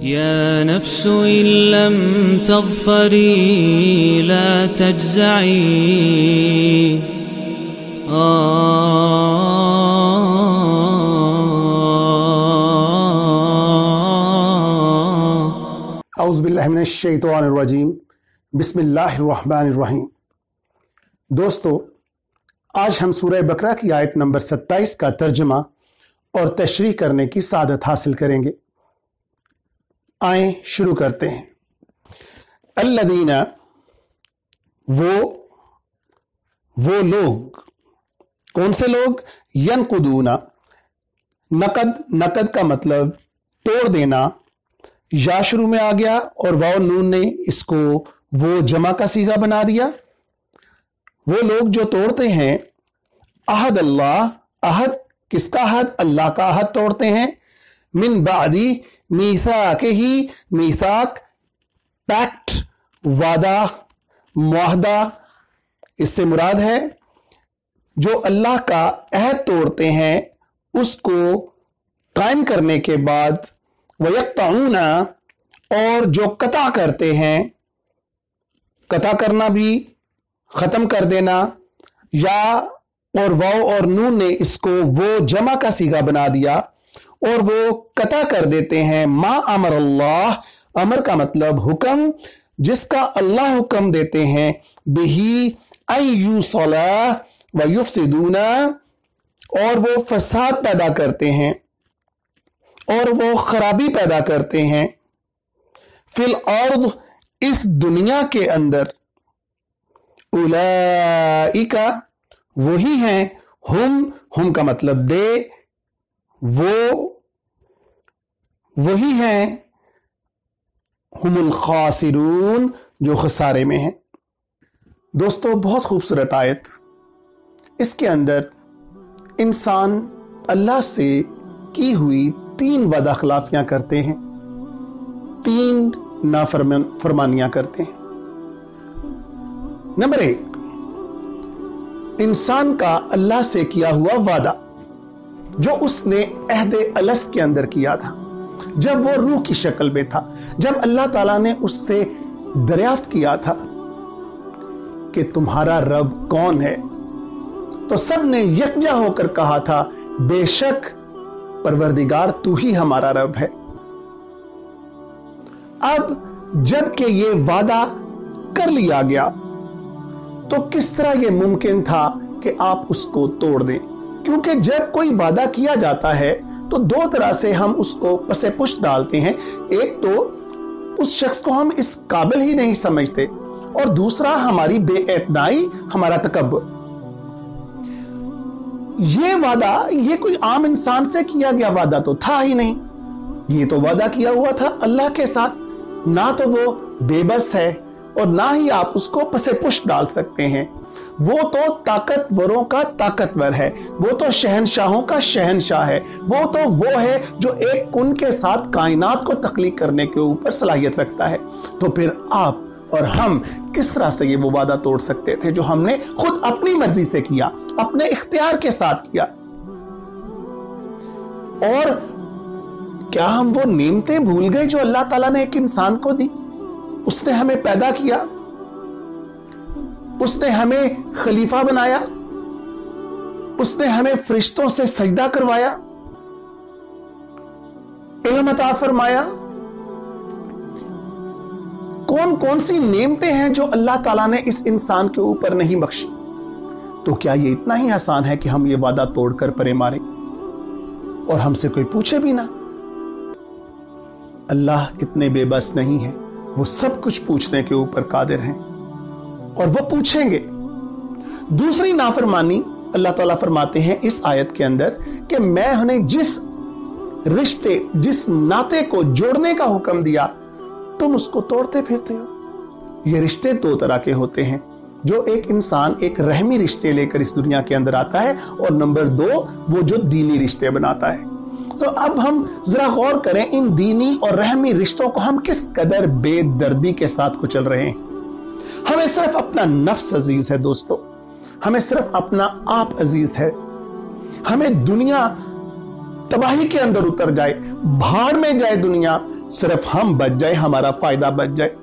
يا نفس إن لم تظفري لا تجزعي اعوذ باللہ من الشیطان الرجیم بسم اللہ الرحمن الرحیم۔ دوستو، آج ہم سورہ بقرہ کی آیت نمبر 27 کا ترجمہ اور تشریح کرنے کی سعادت حاصل کریں گے۔ آئیں شروع کرتے ہیں۔ الذین، وہ لوگ، کون سے لوگ؟ ینقضون، نقد کا مطلب توڑ دینا، یا شروع میں آ گیا اور واو نون نے اس کو وہ جمع کا صیغہ بنا دیا۔ وہ لوگ جو توڑتے ہیں عہد اللہ، عہد کس کا عہد؟ اللہ کا عہد توڑتے ہیں۔ من بعدی میثاقہ، میثاق پیکٹ، وعدہ، معاہدہ، اس سے مراد ہے جو اللہ کا عہد توڑتے ہیں اس کو قائم کرنے کے بعد، وَيَقْطَعُونَ، اور جو قطع کرتے ہیں، قطع کرنا بھی ختم کر دینا، یا اور واو اور نون نے اس کو وہ جمع کا صیغہ بنا دیا، اور وہ قطع کر دیتے ہیں ما امر اللہ، امر کا مطلب حکم، جس کا اللہ حکم دیتے ہیں، بہی ان یوصل ویفسدون، اور وہ فساد پیدا کرتے ہیں اور وہ خرابی پیدا کرتے ہیں، فی الارض، اس دنیا کے اندر، اولئک، وہی ہیں، ہم کا مطلب دے، وہی ہیں، ہم الخاسرون، جو خسارے میں ہیں۔ دوستو، بہت خوبصورت آیت۔ اس کے اندر انسان اللہ سے کی ہوئی 3 وعدہ خلافیاں کرتے ہیں، 3 نافرمانیاں کرتے ہیں۔ نمبر 1، انسان کا اللہ سے کیا ہوا وعدہ جو اس نے عہد الست کے اندر کیا تھا، جب وہ روح کی شکل میں تھا، جب اللہ تعالیٰ نے اس سے دریافت کیا تھا کہ تمہارا رب کون ہے، تو سب نے یکجا ہو کر کہا تھا، بے شک پروردگار تو ہی ہمارا رب ہے۔ اب جب کہ یہ وعدہ کر لیا گیا تو کس طرح یہ ممکن تھا کہ آپ اس کو توڑ دیں؟ کیونکہ جب کوئی وعدہ کیا جاتا ہے تو 2 طرح سے ہم اس کو پس پشت ڈالتے ہیں۔ ایک تو اس شخص کو ہم اس قابل ہی نہیں سمجھتے، اور دوسرا ہماری بے اعتنائی، ہمارا تکبر۔ یہ وعدہ، یہ کوئی عام انسان سے کیا گیا وعدہ تو تھا ہی نہیں، یہ تو وعدہ کیا ہوا تھا اللہ کے ساتھ۔ نہ تو وہ بے بس ہے اور نہ ہی آپ اس کو پس پشت ڈال سکتے ہیں۔ وہ تو طاقتوروں کا طاقتور ہے، وہ تو شہنشاہوں کا شہنشاہ ہے، وہ ہے جو ایک کن کے ساتھ کائنات کو تخلیق کرنے کے اوپر صلاحیت رکھتا ہے۔ تو پھر آپ اور ہم کس طرح سے یہ وہ وعدہ توڑ سکتے تھے جو ہم نے خود اپنی مرضی سے کیا، اپنے اختیار کے ساتھ کیا؟ اور کیا ہم وہ نعمتیں بھول گئے جو اللہ تعالیٰ نے ایک انسان کو دی؟ اس نے ہمیں پیدا کیا، اس نے ہمیں خلیفہ بنایا، اس نے ہمیں فرشتوں سے سجدہ کروایا، علم عطا فرمایا۔ کون سی نعمتیں ہیں جو اللہ تعالیٰ نے اس انسان کے اوپر نہیں بخشی؟ تو کیا یہ اتنا ہی آسان ہے کہ ہم یہ وعدہ توڑ کر پرے ماریں اور ہم سے کوئی پوچھے بھی نہ؟ اللہ اتنے بے بس نہیں ہے، وہ سب کچھ پوچھنے کے اوپر قادر ہیں اور وہ پوچھیں گے۔ دوسری نافرمانی اللہ تعالیٰ فرماتے ہیں اس آیت کے اندر کہ میں انہیں جس رشتے، جس ناطے کو جوڑنے کا حکم دیا تم اس کو توڑتے پھرتے ہو۔ یہ رشتے 2 طرح کے ہوتے ہیں، جو ایک انسان ایک رحمی رشتے لے کر اس دنیا کے اندر آتا ہے، اور نمبر 2 وہ جو دینی رشتے بناتا ہے۔ تو اب ہم ذرا غور کریں، ان دینی اور رحمی رشتوں کو ہم کس قدر بے دردی کے ساتھ کچل رہے ہیں۔ ہمیں صرف اپنا نفس عزیز ہے دوستو، ہمیں صرف اپنا آپ عزیز ہے، ہمیں دنیا तबाही के अंदर उतर जाए, भाड़ में जाए दुनिया, सिर्फ हम बच जाए, हमारा फायदा बच जाए,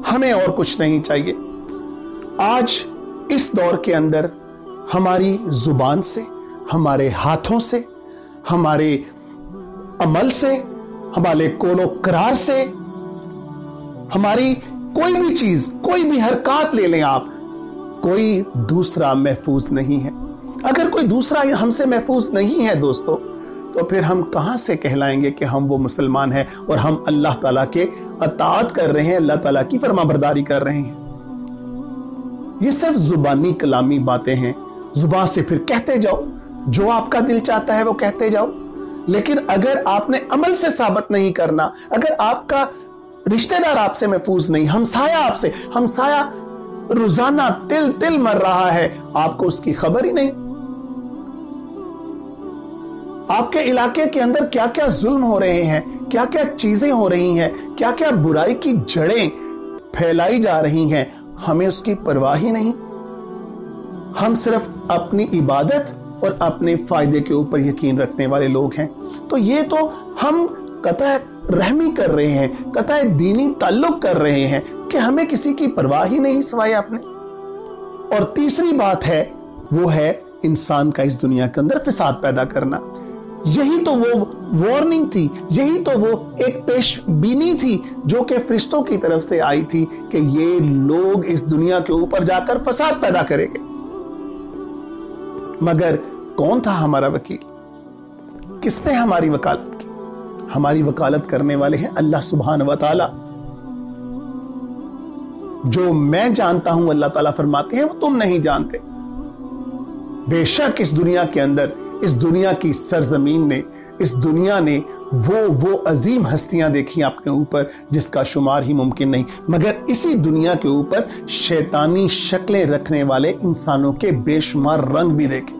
हमें और कुछ नहीं चाहिए। आज इस दौर के अंदर हमारी जुबान से, हमारे हाथों से, हमारे अमल से, हमारे कोलो करार से, हमारी कोई भी चीज, कोई भी हरकत ले लें आप, कोई दूसरा महफूज नहीं है। अगर कोई दूसरा हमसे महफूज नहीं है दोस्तों, तो फिर हम कहां से कहलाएंगे कि हम वो मुसलमान हैं और हम अल्लाह ताला के अताअत कर रहे हैं, अल्लाह ताला की फरमाबरदारी कर रहे हैं। ये सिर्फ जुबानी कलामी बातें हैं, जुबान से फिर कहते जाओ, जो आपका दिल चाहता है वो कहते जाओ, लेकिन अगर आपने अमल से साबित नहीं करना, अगर आपका रिश्तेदार आपसे महफूज नहीं, हमसाया रोजाना तिल तिल मर रहा है, आपको उसकी खबर ही नहीं, आपके इलाके के अंदर क्या क्या जुल्म हो रहे हैं, क्या क्या चीजें हो रही हैं, क्या क्या बुराई की जड़ें फैलाई जा रही हैं, हमें उसकी परवाह ही नहीं। हम सिर्फ अपनी इबादत और अपने फायदे के ऊपर यकीन रखने वाले लोग हैं। तो ये तो हम कतई रहमी कर रहे हैं, कतई दीनी ताल्लुक कर रहे हैं कि हमें किसी की परवाह ही नहीं सिवाय अपने। और तीसरी बात है, वो है इंसान का इस दुनिया के अंदर फिसाद पैदा करना। यही तो वो वार्निंग थी, यही तो वो एक पेशबीनी थी जो कि फरिश्तों की तरफ से आई थी कि ये लोग इस दुनिया के ऊपर जाकर फसाद पैदा करेंगे। मगर कौन था हमारा वकील? किसने हमारी वकालत की? हमारी वकालत करने वाले हैं अल्लाह सुब्हान व तआला। जो मैं जानता हूं, अल्लाह ताला फरमाते हैं, वो तुम नहीं जानते। बेशक इस दुनिया के अंदर, इस दुनिया की सरजमीन ने, इस दुनिया ने वो अजीम हस्तियां देखी अपने ऊपर जिसका शुमार ही मुमकिन नहीं, मगर इसी दुनिया के ऊपर शैतानी शक्लें रखने वाले इंसानों के बेशुमार रंग भी देखे।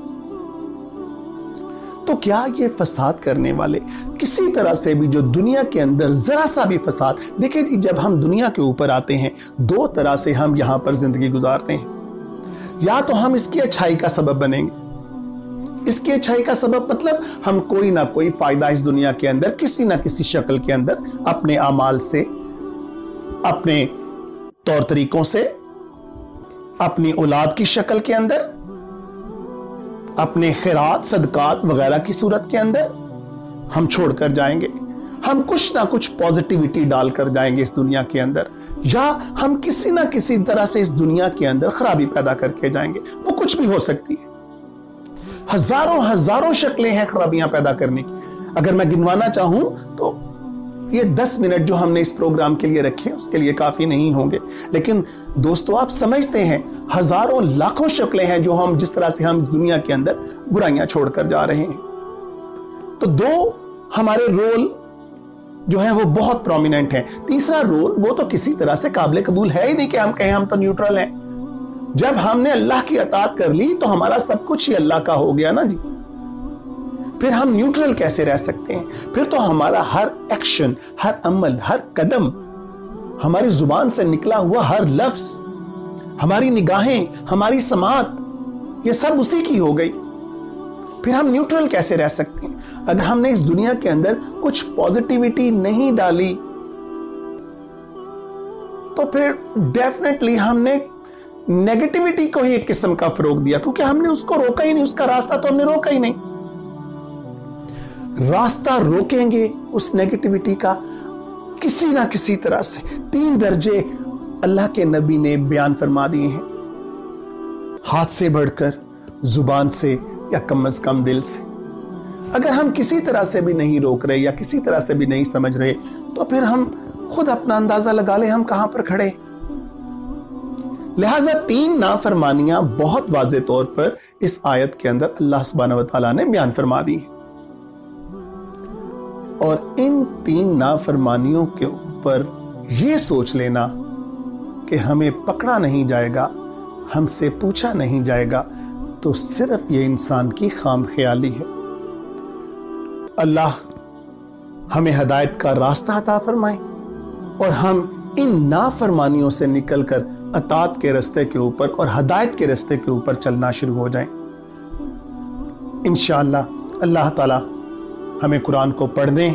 तो क्या ये फसाद करने वाले किसी तरह से भी, जो दुनिया के अंदर जरा सा भी फसाद, देखिए जी, जब हम दुनिया के ऊपर आते हैं, दो तरह से हम यहां पर जिंदगी गुजारते हैं। या तो हम इसकी अच्छाई का सबब बनेंगे। इसकी अच्छाई का सबब मतलब हम कोई ना कोई फायदा इस दुनिया के अंदर किसी ना किसी शक्ल के अंदर अपने अमाल से, अपने तौर तरीकों से, अपनी औलाद की शक्ल के अंदर, अपने खैरात सदकात वगैरह की सूरत के अंदर हम छोड़कर जाएंगे। हम कुछ ना कुछ पॉजिटिविटी डालकर जाएंगे इस दुनिया के अंदर, या हम किसी ना किसी तरह से इस दुनिया के अंदर खराबी पैदा करके जाएंगे। वो कुछ भी हो सकती है, हजारों हजारों शक्लें हैं खराबियां पैदा करने की। अगर मैं गिनवाना चाहूं तो ये 10 मिनट जो हमने इस प्रोग्राम के लिए रखे उसके लिए काफी नहीं होंगे, लेकिन दोस्तों आप समझते हैं हजारों लाखों शक्लें हैं जो हम, जिस तरह से हम इस दुनिया के अंदर बुराइयां छोड़कर जा रहे हैं। तो दो हमारे रोल जो है वो बहुत प्रोमिनेंट है। तीसरा रोल वो तो किसी तरह से काबिल कबूल है ही नहीं कि हम कहें हम तो न्यूट्रल हैं। जब हमने अल्लाह की अताअत कर ली तो हमारा सब कुछ ही अल्लाह का हो गया ना जी। फिर हम न्यूट्रल कैसे रह सकते हैं? फिर तो हमारा हर एक्शन, हर अमल, हर कदम, हमारी जुबान से निकला हुआ हर लफ्ज, हमारी निगाहें, हमारी समात, ये सब उसी की हो गई। फिर हम न्यूट्रल कैसे रह सकते हैं? अगर हमने इस दुनिया के अंदर कुछ पॉजिटिविटी नहीं डाली तो फिर डेफिनेटली हमने नेगेटिविटी को ही एक किस्म का फरोग दिया, क्योंकि हमने उसको रोका ही नहीं, उसका रास्ता तो हमने रोका ही नहीं। रास्ता रोकेंगे उस नेगेटिविटी का किसी ना किसी तरह से। 3 दर्जे अल्लाह के नबी ने बयान फरमा दिए हैं, हाथ से बढ़कर, जुबान से, या कम अज कम दिल से। अगर हम किसी तरह से भी नहीं रोक रहे या किसी तरह से भी नहीं समझ रहे तो फिर हम खुद अपना अंदाजा लगा ले हम कहां पर खड़े। लिहाजा 3 नाफरमानियां बहुत वाज़ेह तौर पर इस आयत के अंदर अल्लाह सुब्हानहू व तआला ने बयान फरमा दी है। और इन 3 नाफरमानियों के ऊपर यह सोच लेना कि हमें पकड़ा नहीं जाएगा, हमसे पूछा नहीं जाएगा, तो सिर्फ ये इंसान की खाम ख्याली है। अल्लाह हमें हिदायत का रास्ता अता फरमाए और हम इन नाफरमानियों से निकलकर अताअत के रास्ते के ऊपर और हिदायत के रास्ते के ऊपर चलना शुरू हो जाएं। इंशाअल्लाह अल्लाह ताला ہمیں قرآن کو پڑھنے،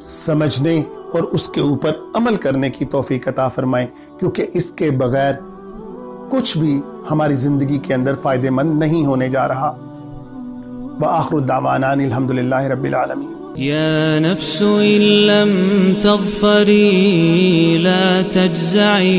سمجھنے اور اس کے اوپر عمل کرنے کی توفیق عطا فرمائے، کیونکہ اس کے بغیر کچھ بھی ہماری زندگی کے اندر فائدہ مند نہیں ہونے جا رہا۔ وآخر دعوانا الحمدللہ رب العالمین۔ يا نفس إن لم تظفري لا تجزعي